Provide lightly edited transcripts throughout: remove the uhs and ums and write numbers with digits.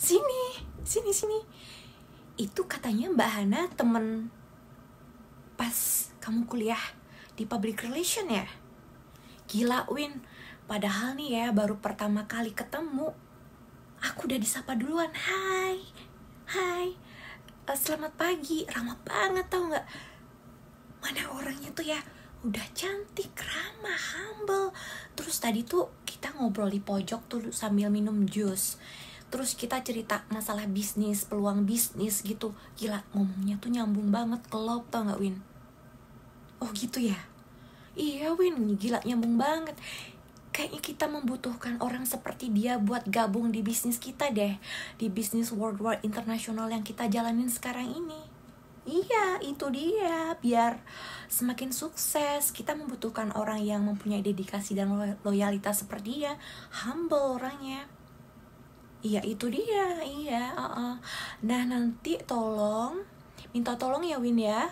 Sini. Itu katanya Mbak Hana temen pas kamu kuliah di public relation ya? Gila Win, padahal nih ya baru pertama kali ketemu aku udah disapa duluan. Hai, selamat pagi. Ramah banget tau gak? Mana orangnya tuh ya, udah cantik, ramah, humble. Terus tadi tuh kita ngobrol di pojok tuh sambil minum jus. Terus kita cerita masalah bisnis, peluang bisnis gitu. Gila, ngomongnya tuh nyambung banget, klop tau gak Win? Oh gitu ya? Iya Win, gila nyambung banget. Kayaknya kita membutuhkan orang seperti dia buat gabung di bisnis kita deh. Di bisnis worldwide internasional yang kita jalanin sekarang ini. Iya, itu dia. Biar semakin sukses, kita membutuhkan orang yang mempunyai dedikasi dan loyalitas seperti dia. Humble orangnya. Iya itu dia, iya. Nah nanti minta tolong ya Win ya.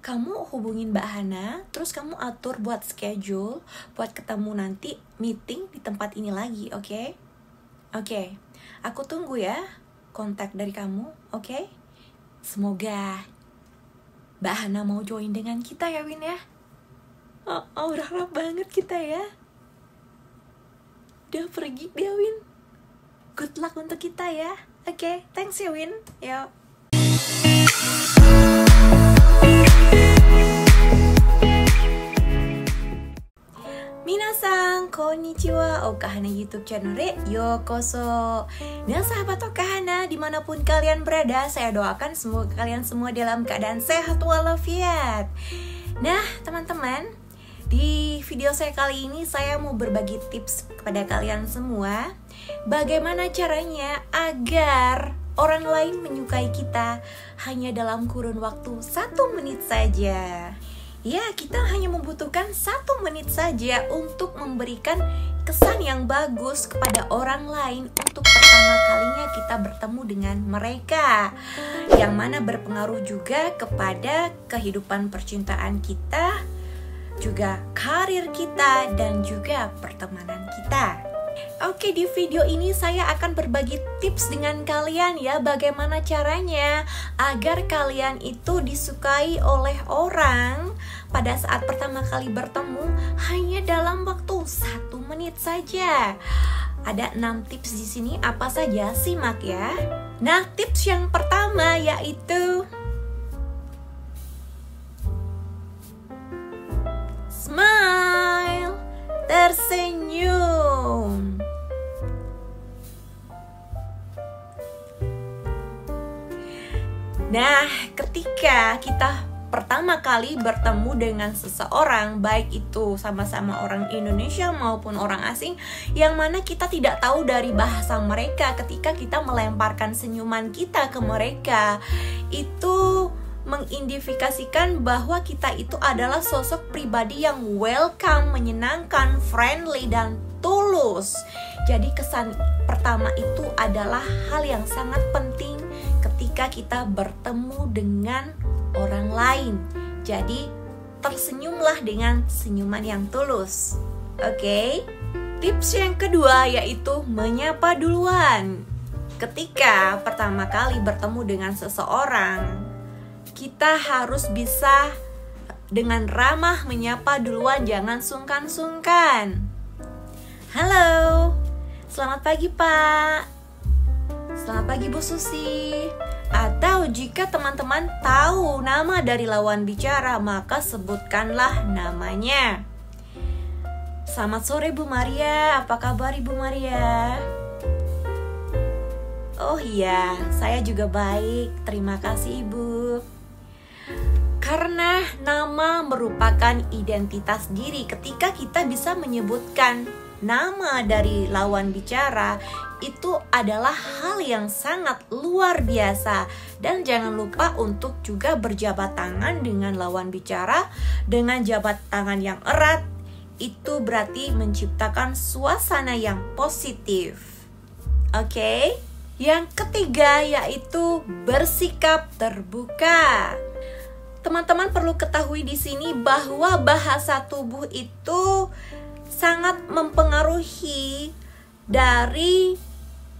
Kamu hubungin Mbak Hana, terus kamu atur buat schedule, buat ketemu nanti meeting di tempat ini lagi, oke? Oke, aku tunggu ya kontak dari kamu, oke? Semoga Mbak Hana mau join dengan kita ya Win ya. Udah harap banget kita ya. Udah pergi dia Win. Good luck untuk kita ya. Oke, thanks ya Win. Yuk. Minasan, konnichiwa. Okahana YouTube channel yokoso. Nah sahabat Okahana, dimanapun kalian berada, saya doakan semoga kalian semua dalam keadaan sehat walafiat. Nah teman-teman, di video saya kali ini saya mau berbagi tips kepada kalian semua. Bagaimana caranya agar orang lain menyukai kita hanya dalam kurun waktu 1 menit saja. Ya, kita hanya membutuhkan 1 menit saja untuk memberikan kesan yang bagus kepada orang lain untuk pertama kalinya kita bertemu dengan mereka, yang mana berpengaruh juga kepada kehidupan percintaan kita, juga karir kita, dan juga pertemanan kita. Oke, di video ini saya akan berbagi tips dengan kalian ya, bagaimana caranya agar kalian itu disukai oleh orang pada saat pertama kali bertemu hanya dalam waktu 1 menit saja. Ada 6 tips di sini, apa saja? Simak ya. Nah, tips yang pertama yaitu smile, tersenyum. Nah, ketika kita pertama kali bertemu dengan seseorang, baik itu sama-sama orang Indonesia maupun orang asing, yang mana kita tidak tahu dari bahasa mereka, ketika kita melemparkan senyuman kita ke mereka, itu mengidentifikasikan bahwa kita itu adalah sosok pribadi yang welcome, menyenangkan, friendly, dan tulus. Jadi kesan pertama itu adalah hal yang sangat penting ketika kita bertemu dengan orang lain. Jadi tersenyumlah dengan senyuman yang tulus. Oke? Tips yang kedua yaitu menyapa duluan. Ketika pertama kali bertemu dengan seseorang, kita harus bisa dengan ramah menyapa duluan, jangan sungkan-sungkan. Halo, selamat pagi Pak. Selamat pagi Bu Susi. Atau jika teman-teman tahu nama dari lawan bicara, maka sebutkanlah namanya. Selamat sore Bu Maria, apa kabar Ibu Maria? Oh iya, saya juga baik, terima kasih Ibu. Karena nama merupakan identitas diri, ketika kita bisa menyebutkan nama dari lawan bicara, itu adalah hal yang sangat luar biasa. Dan jangan lupa untuk juga berjabat tangan dengan lawan bicara dengan jabat tangan yang erat. Itu berarti menciptakan suasana yang positif. Oke? Yang ketiga yaitu bersikap terbuka. Teman-teman perlu ketahui di sini bahwa bahasa tubuh itu sangat mempengaruhi dari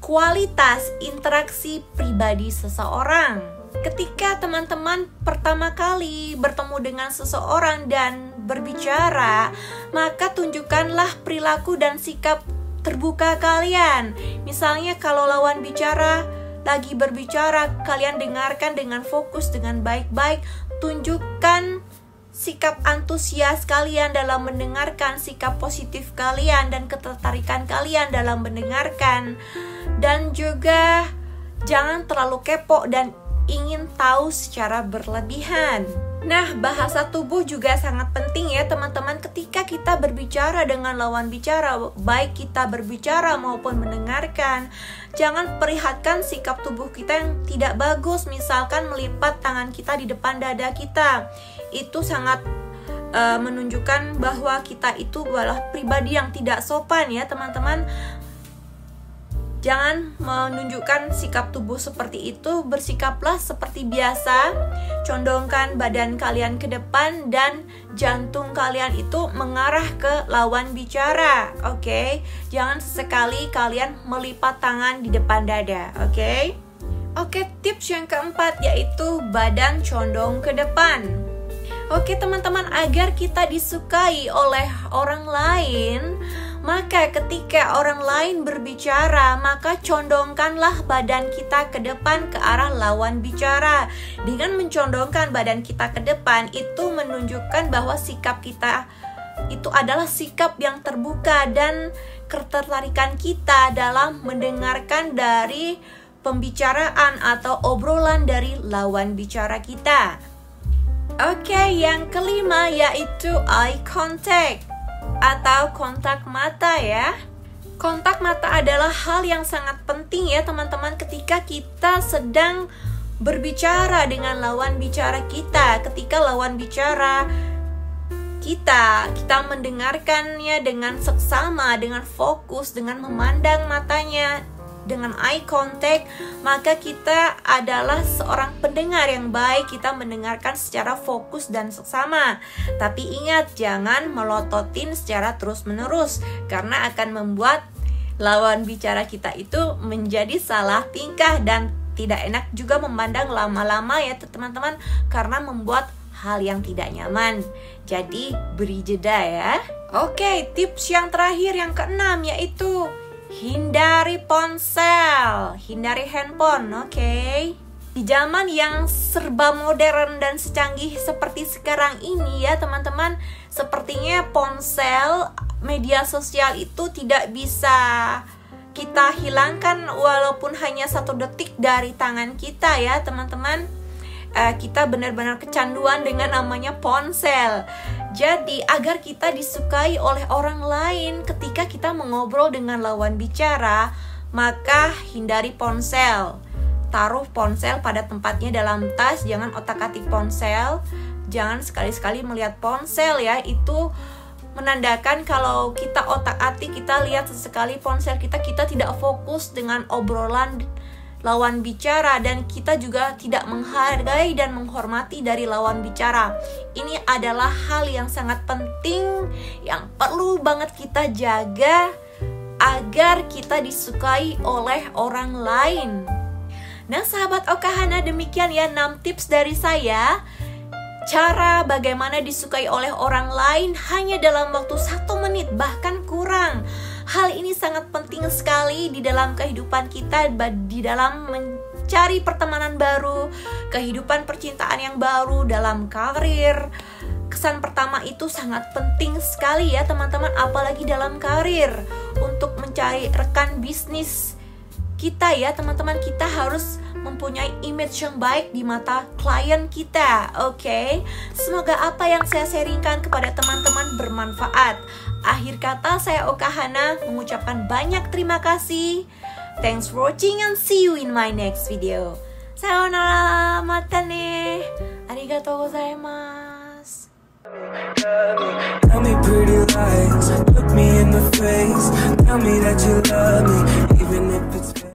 kualitas interaksi pribadi seseorang. Ketika teman-teman pertama kali bertemu dengan seseorang dan berbicara, maka tunjukkanlah perilaku dan sikap terbuka kalian. Misalnya kalau lawan bicara lagi berbicara, kalian dengarkan dengan fokus, dengan baik-baik. Tunjukkan sikap antusias kalian dalam mendengarkan, sikap positif kalian dan ketertarikan kalian dalam mendengarkan. Dan juga jangan terlalu kepo dan ingin tahu secara berlebihan. Nah, bahasa tubuh juga sangat penting ya teman-teman. Ketika kita berbicara dengan lawan bicara, baik kita berbicara maupun mendengarkan, jangan perlihatkan sikap tubuh kita yang tidak bagus. Misalkan melipat tangan kita di depan dada kita. Itu sangat menunjukkan bahwa kita itu adalah pribadi yang tidak sopan ya teman-teman. Jangan menunjukkan sikap tubuh seperti itu. Bersikaplah seperti biasa. Condongkan badan kalian ke depan dan jantung kalian itu mengarah ke lawan bicara. Oke? Jangan sesekali kalian melipat tangan di depan dada. Oke? Oke, tips yang keempat yaitu badan condong ke depan. Oke teman-teman, agar kita disukai oleh orang lain, maka ketika orang lain berbicara, maka condongkanlah badan kita ke depan ke arah lawan bicara. Dengan mencondongkan badan kita ke depan, itu menunjukkan bahwa sikap kita itu adalah sikap yang terbuka dan ketertarikan kita dalam mendengarkan dari pembicaraan atau obrolan dari lawan bicara kita. Oke, yang kelima yaitu eye contact atau kontak mata ya. Kontak mata adalah hal yang sangat penting ya teman-teman ketika kita sedang berbicara dengan lawan bicara kita. Ketika lawan bicara kita mendengarkannya dengan seksama, dengan fokus, dengan memandang matanya, dengan eye contact, maka kita adalah seorang pendengar yang baik. Kita mendengarkan secara fokus dan seksama. Tapi ingat, jangan melototin secara terus-menerus, karena akan membuat lawan bicara kita itu menjadi salah tingkah. Dan tidak enak juga memandang lama-lama ya teman-teman, karena membuat hal yang tidak nyaman. Jadi beri jeda ya. Oke, tips yang terakhir yang keenam yaitu hindari ponsel, hindari handphone, oke? Di zaman yang serba modern dan secanggih seperti sekarang ini ya teman-teman, sepertinya ponsel, media sosial itu tidak bisa kita hilangkan walaupun hanya 1 detik dari tangan kita ya teman-teman. Kita benar-benar kecanduan dengan namanya ponsel. Jadi agar kita disukai oleh orang lain ketika kita mengobrol dengan lawan bicara, maka hindari ponsel. Taruh ponsel pada tempatnya dalam tas, jangan otak-atik ponsel. Jangan sekali-sekali melihat ponsel ya, itu menandakan kalau kita otak-atik, kita lihat sesekali ponsel kita tidak fokus dengan obrolan lawan bicara, dan kita juga tidak menghargai dan menghormati dari lawan bicara. Ini adalah hal yang sangat penting yang perlu banget kita jaga agar kita disukai oleh orang lain. Nah sahabat Okahana, demikian ya 6 tips dari saya. Cara bagaimana disukai oleh orang lain hanya dalam waktu 1 menit, bahkan kurang. Hal ini sangat penting sekali di dalam kehidupan kita, di dalam mencari pertemanan baru, kehidupan percintaan yang baru, dalam karir. Kesan pertama itu sangat penting sekali ya teman-teman, apalagi dalam karir. Untuk mencari rekan bisnis kita ya teman-teman, kita harus mempunyai image yang baik di mata klien kita. Oke? Semoga apa yang saya sharingkan kepada teman-teman bermanfaat. Akhir kata, saya Okahana mengucapkan banyak terima kasih. Thanks for watching and see you in my next video. Sayonara, mata ne. Arigatou gozaimasu. Tell me pretty lies, look me in the face, tell me that you love me, even if it's